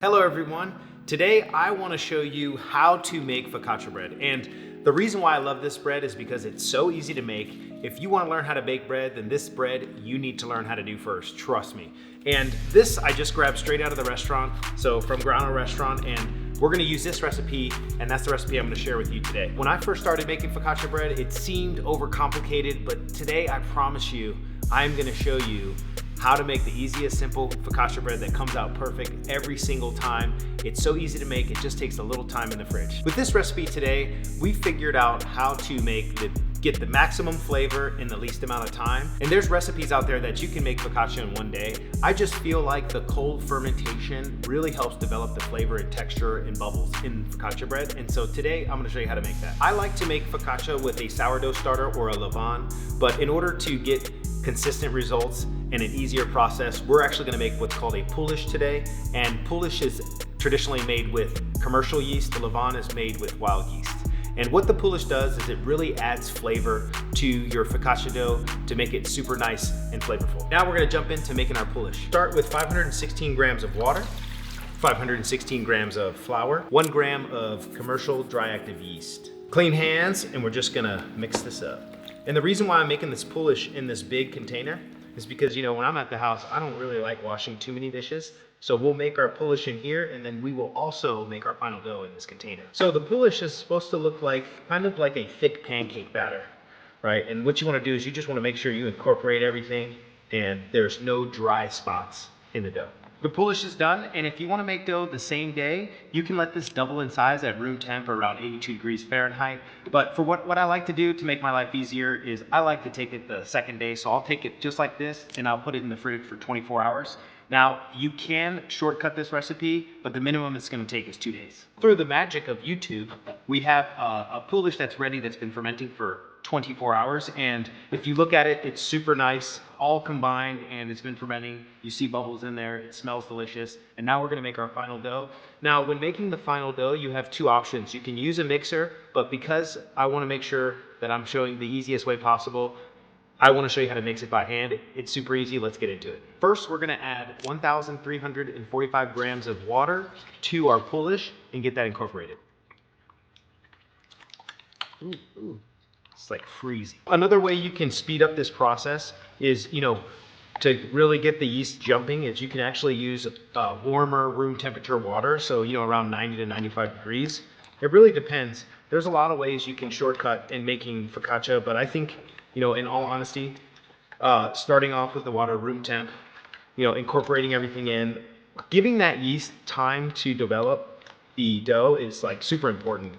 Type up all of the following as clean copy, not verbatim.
Hello everyone. Today I want to show you how to make focaccia bread. And the reason why I love this bread is because it's so easy to make. If you want to learn how to bake bread, then this bread you need to learn how to do first, trust me. And this I just grabbed straight out of the restaurant, so from Grano restaurant, and we're gonna use this recipe, and that's the recipe I'm gonna share with you today. When I first started making focaccia bread, it seemed overcomplicated, but today I promise you, I'm gonna show you how to make the easiest, simple focaccia bread that comes out perfect every single time. It's so easy to make, it just takes a little time in the fridge. With this recipe today, we figured out how to get the maximum flavor in the least amount of time. And there's recipes out there that you can make focaccia in one day. I just feel like the cold fermentation really helps develop the flavor and texture and bubbles in focaccia bread. And so today, I'm gonna show you how to make that. I like to make focaccia with a sourdough starter or a levain, but in order to get consistent results and an easier process, we're actually gonna make what's called a poolish today. And poolish is traditionally made with commercial yeast. The levain is made with wild yeast. And what the poolish does is it really adds flavor to your focaccia dough to make it super nice and flavorful. Now we're gonna jump into making our poolish. Start with 516 grams of water, 516 grams of flour, 1 gram of commercial dry active yeast. Clean hands, and we're just gonna mix this up. And the reason why I'm making this poolish in this big container is because, you know, when I'm at the house, I don't really like washing too many dishes. So we'll make our poolish in here, and then we will also make our final dough in this container. So the poolish is supposed to look like, kind of like a thick pancake batter, right? And what you wanna do is you just wanna make sure you incorporate everything and there's no dry spots in the dough. The poolish is done, and if you wanna make dough the same day, you can let this double in size at room temp or around 82 degrees Fahrenheit. But for what I like to do to make my life easier is I like to take it the second day. So I'll take it just like this and I'll put it in the fridge for 24 hours. Now, you can shortcut this recipe, but the minimum it's gonna take is 2 days. Through the magic of YouTube, we have a poolish that's ready that's been fermenting for 24 hours. And if you look at it, it's super nice, all combined, and it's been fermenting. You see bubbles in there, it smells delicious. And now we're gonna make our final dough. Now, when making the final dough, you have two options. You can use a mixer, but because I wanna make sure that I'm showing the easiest way possible, I wanna show you how to mix it by hand. It's super easy, let's get into it. First, we're gonna add 1,345 grams of water to our poolish and get that incorporated. Ooh. It's like freezing. Another way you can speed up this process is, to really get the yeast jumping, is you can actually use warmer room temperature water. So, around 90 to 95 degrees. It really depends. There's a lot of ways you can shortcut in making focaccia, but I think, in all honesty, starting off with the water room temp, incorporating everything in, giving that yeast time to develop the dough is like super important.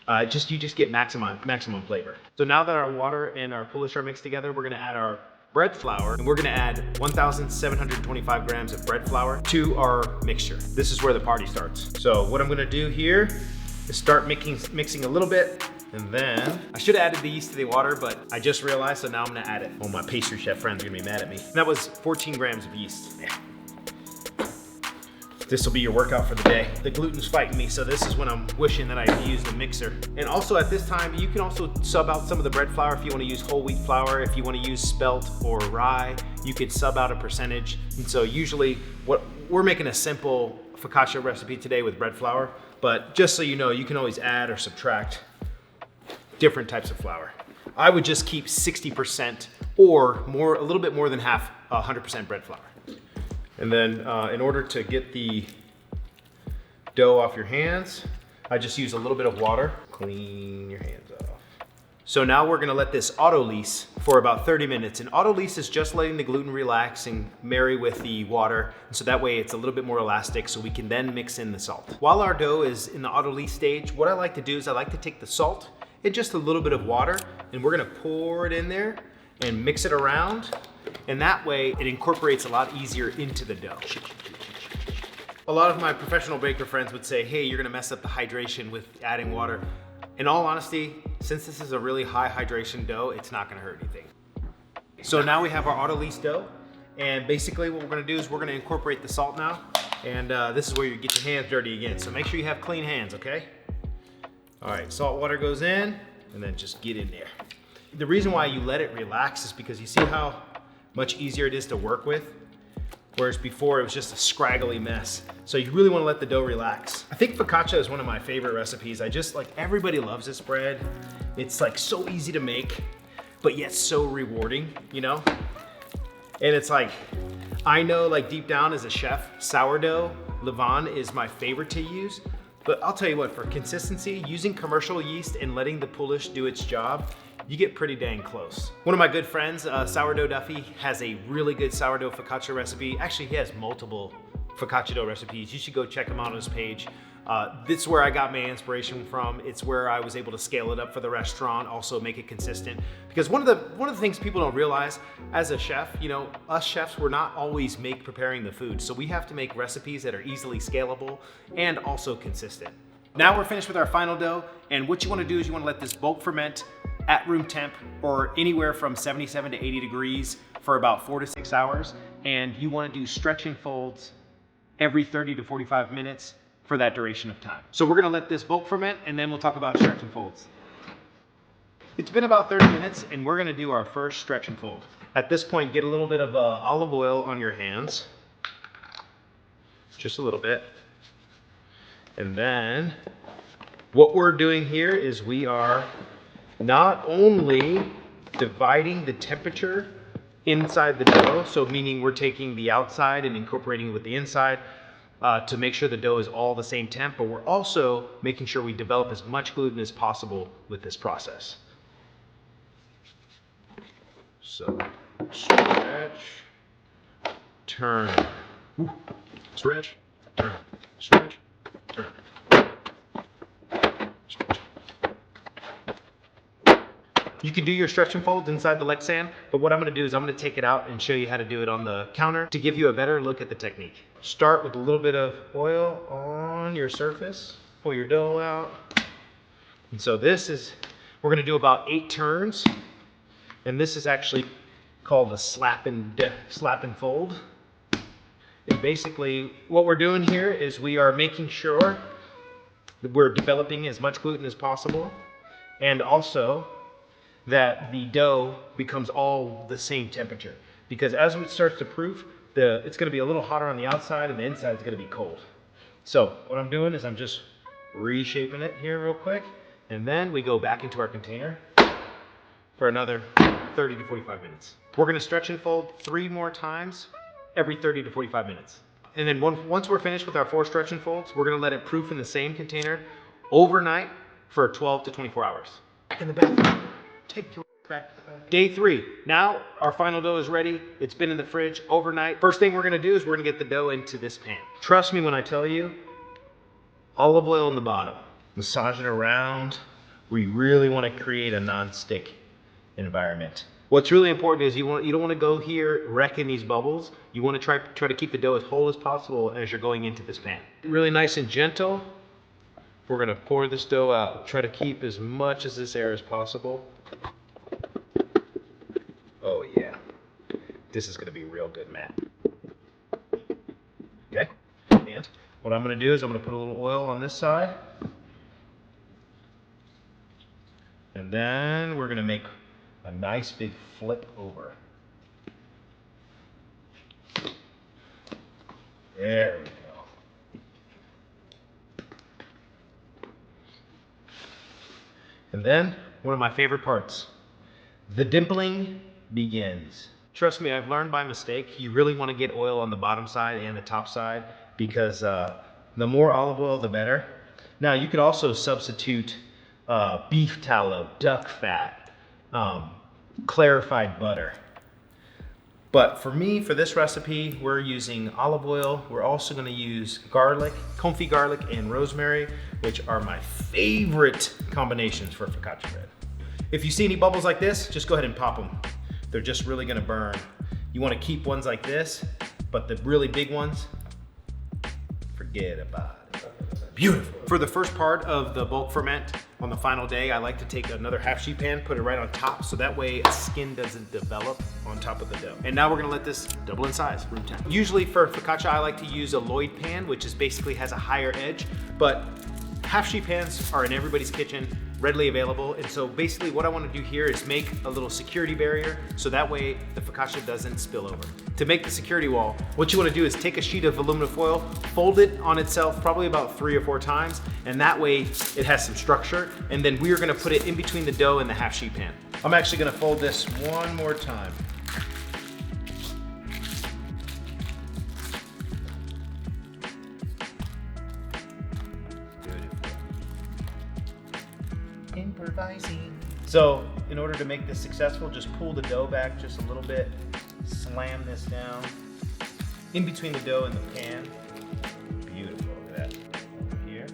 You just get maximum flavor. So now that our water and our poolish are mixed together, we're gonna add our bread flour, and we're gonna add 1,725 grams of bread flour to our mixture. This is where the party starts. So what I'm gonna do here is start mixing a little bit, and then I should have added the yeast to the water, but I just realized, so now I'm gonna add it. Oh, my pastry chef friends are gonna be mad at me. And that was 14 grams of yeast. This will be your workout for the day. The gluten's fighting me, so this is when I'm wishing that I used a mixer. And also at this time, you can also sub out some of the bread flour if you wanna use whole wheat flour. If you wanna use spelt or rye, you could sub out a percentage. And so usually, we're making a simple focaccia recipe today with bread flour, but just so you know, you can always add or subtract different types of flour. I would just keep 60% or more, a little bit more than half, 100% bread flour. And then in order to get the dough off your hands, I just use a little bit of water. Clean your hands off. So now we're gonna let this auto-lease for about 30 minutes. And auto-lease is just letting the gluten relax and marry with the water. So that way it's a little bit more elastic, so we can then mix in the salt. While our dough is in the auto-lease stage, what I like to do is I like to take the salt and just a little bit of water, and we're gonna pour it in there and mix it around. And that way it incorporates a lot easier into the dough. A lot of my professional baker friends would say, hey, you're gonna mess up the hydration with adding water. In all honesty, since this is a really high hydration dough, it's not gonna hurt anything. So now we have our auto-lease dough, and basically what we're gonna do is we're gonna incorporate the salt now, and this is where you get your hands dirty again. So make sure you have clean hands, okay? All right, salt water goes in, and then just get in there. The reason why you let it relax is because you see how much easier it is to work with. whereas before it was just a scraggly mess. So you really want to let the dough relax. I think focaccia is one of my favorite recipes. Everybody loves this bread. It's like so easy to make, but yet so rewarding, you know? And it's like, I know like deep down as a chef, sourdough levain is my favorite to use, but I'll tell you what, for consistency, using commercial yeast and letting the poolish do its job, you get pretty dang close. One of my good friends, Sourdough Duffy, has a really good sourdough focaccia recipe. Actually, he has multiple focaccia dough recipes. You should go check him out on his page. This is where I got my inspiration from. It's where I was able to scale it up for the restaurant, also make it consistent. Because one of the things people don't realize as a chef, you know, us chefs, we're not always preparing the food. So we have to make recipes that are easily scalable and also consistent. Now we're finished with our final dough. And what you want to do is you want to let this bulk ferment at room temp or anywhere from 77 to 80 degrees for about 4 to 6 hours. And you want to do stretch and folds every 30 to 45 minutes for that duration of time. So we're gonna let this bulk ferment and then we'll talk about stretch and folds. It's been about 30 minutes and we're gonna do our first stretch and fold. At this point, get a little bit of olive oil on your hands. Just a little bit. And then what we're doing here is we are not only dividing the temperature inside the dough, so meaning we're taking the outside and incorporating it with the inside, to make sure the dough is all the same temp, but we're also making sure we develop as much gluten as possible with this process. So, stretch, turn, stretch, turn, stretch, turn. You can do your stretch and folds inside the Lexan, but what I'm gonna do is I'm gonna take it out and show you how to do it on the counter to give you a better look at the technique. Start with a little bit of oil on your surface, pull your dough out. And so we're gonna do about 8 turns, and this is actually called a slap and fold. And basically what we're doing here is we are making sure that we're developing as much gluten as possible, and also that the dough becomes all the same temperature. Because as it starts to proof, it's gonna be a little hotter on the outside and the inside is gonna be cold. So what I'm doing is I'm just reshaping it here real quick, and then we go back into our container for another 30 to 45 minutes. We're gonna stretch and fold 3 more times every 30 to 45 minutes. And then once we're finished with our 4 stretch and folds, we're gonna let it proof in the same container overnight for 12 to 24 hours. Back in the bathroom. Take your back. Day 3. Now our final dough is ready. It's been in the fridge overnight. First thing we're gonna do is we're gonna get the dough into this pan. Trust me when I tell you, olive oil on the bottom. Massage it around. We really wanna create a non-stick environment. What's really important is you don't wanna go here wrecking these bubbles. You wanna try to keep the dough as whole as possible as you're going into this pan. Really nice and gentle. We're gonna pour this dough out. Try to keep as much of this air as possible. Oh yeah, this is gonna be real good, Matt. Okay, and what I'm gonna do is I'm gonna put a little oil on this side. And then we're gonna make a nice big flip over. There we go. And then, one of my favorite parts, the dimpling begins. Trust me, I've learned by mistake, you really want to get oil on the bottom side and the top side because the more olive oil, the better. Now, you could also substitute beef tallow, duck fat, clarified butter. But for me, for this recipe, we're using olive oil. We're also gonna use garlic, confit garlic and rosemary, which are my favorite combinations for focaccia bread. If you see any bubbles like this, just go ahead and pop them. They're just really gonna burn. You wanna keep ones like this, but the really big ones, forget about it. Beautiful. For the first part of the bulk ferment, on the final day, I like to take another half sheet pan, put it right on top, so that way skin doesn't develop on top of the dough. And now we're gonna let this double in size, room temp. Usually for focaccia, I like to use a Lloyd pan, which is basically has a higher edge, but half sheet pans are in everybody's kitchen, readily available. And so basically what I wanna do here is make a little security barrier, so that way the focaccia doesn't spill over. To make the security wall, what you want to do is take a sheet of aluminum foil, fold it on itself probably about 3 or 4 times, and that way it has some structure, and then we're going to put it in between the dough and the half sheet pan. I'm actually going to fold this one more time. Improvising. So in order to make this successful, just pull the dough back just a little bit, slam this down in between the dough and the pan. Beautiful, look at that. Over here.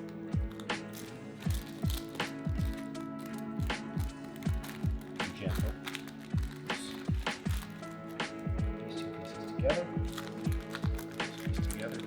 Be gentle. These two pieces together. These pieces together.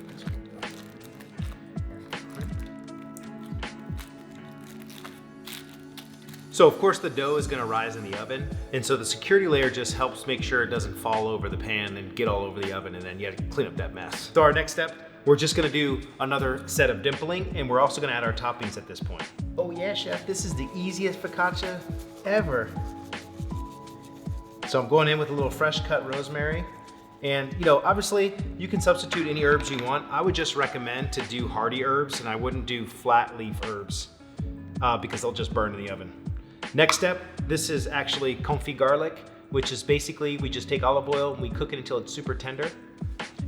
So of course the dough is gonna rise in the oven, and so the security layer just helps make sure it doesn't fall over the pan and get all over the oven, and then you have to clean up that mess. So our next step, we're just gonna do another set of dimpling, and we're also gonna add our toppings at this point. Oh yeah, chef, this is the easiest focaccia ever. So I'm going in with a little fresh cut rosemary. And you know, obviously you can substitute any herbs you want. I would just recommend to do hardy herbs, and I wouldn't do flat leaf herbs because they'll just burn in the oven. Next step, this is actually confit garlic, which is basically we just take olive oil and we cook it until it's super tender.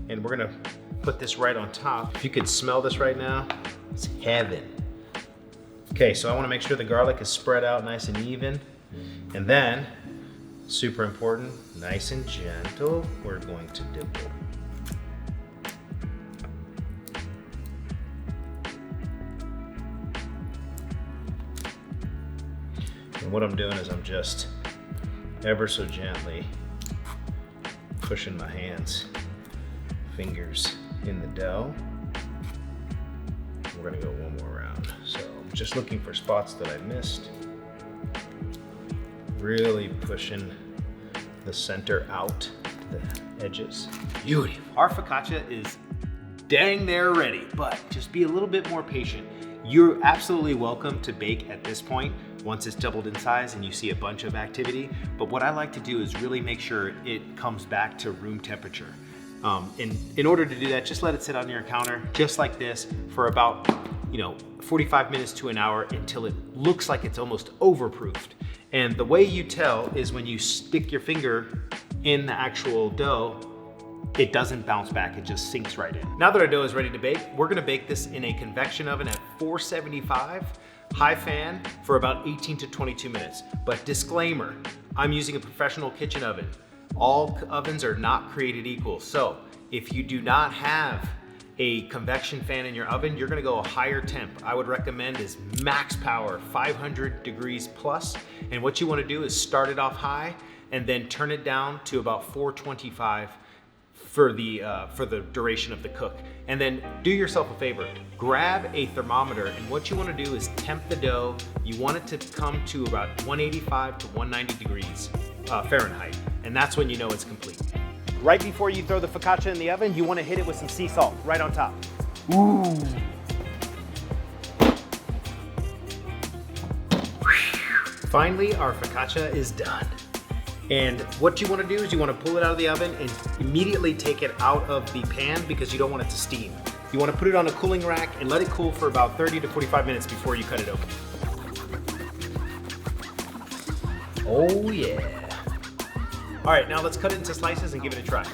And we're gonna put this right on top. If you could smell this right now, it's heaven. Okay, so I wanna make sure the garlic is spread out nice and even. And then, super important, nice and gentle, we're going to dimple. And what I'm doing is I'm just ever so gently pushing my fingers in the dough. We're gonna go one more round. So I'm just looking for spots that I missed. Really pushing the center out to the edges. Beautiful. Our focaccia is dang near ready, but just be a little bit more patient. You're absolutely welcome to bake at this point once it's doubled in size and you see a bunch of activity. But what I like to do is really make sure it comes back to room temperature. In order to do that, just let it sit on your counter just like this for about 45 minutes to an hour until it looks like it's almost overproofed. And the way you tell is when you stick your finger in the actual dough, it doesn't bounce back, it just sinks right in. Now that our dough is ready to bake, we're gonna bake this in a convection oven at 475, high fan, for about 18 to 22 minutes. But disclaimer, I'm using a professional kitchen oven. All ovens are not created equal. So if you do not have a convection fan in your oven, you're gonna go a higher temp. I would recommend is max power, 500 degrees plus. And what you wanna do is start it off high and then turn it down to about 425 for the duration of the cook. And then do yourself a favor, grab a thermometer, and what you wanna do is temp the dough. You want it to come to about 185 to 190 degrees Fahrenheit, and that's when you know it's complete. Right before you throw the focaccia in the oven, you wanna hit it with some sea salt right on top. Ooh. Finally, our focaccia is done. And what you want to do is you want to pull it out of the oven and immediately take it out of the pan because you don't want it to steam. You want to put it on a cooling rack and let it cool for about 30 to 45 minutes before you cut it open. Oh yeah. All right, now let's cut it into slices and give it a try.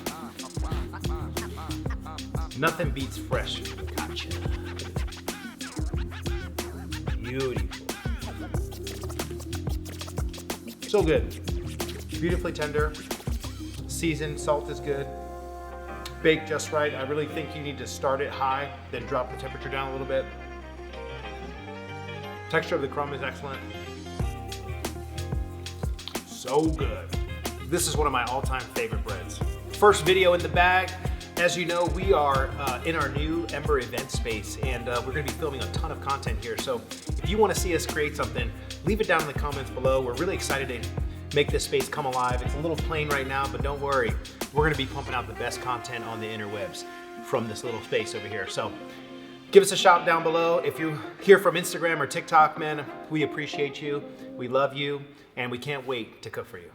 Nothing beats fresh focaccia. Beautiful. So good. Beautifully tender, seasoned, salt is good, baked just right. I really think you need to start it high, then drop the temperature down a little bit. Texture of the crumb is excellent. So good. This is one of my all-time favorite breads. First video in the bag. As you know, we are in our new Ember event space, and we're gonna be filming a ton of content here. So if you wanna see us create something, leave it down in the comments below. We're really excited to make this space come alive. It's a little plain right now, but don't worry. We're gonna be pumping out the best content on the interwebs from this little space over here. So give us a shout down below. If you're here from Instagram or TikTok, man, we appreciate you. We love you, and we can't wait to cook for you.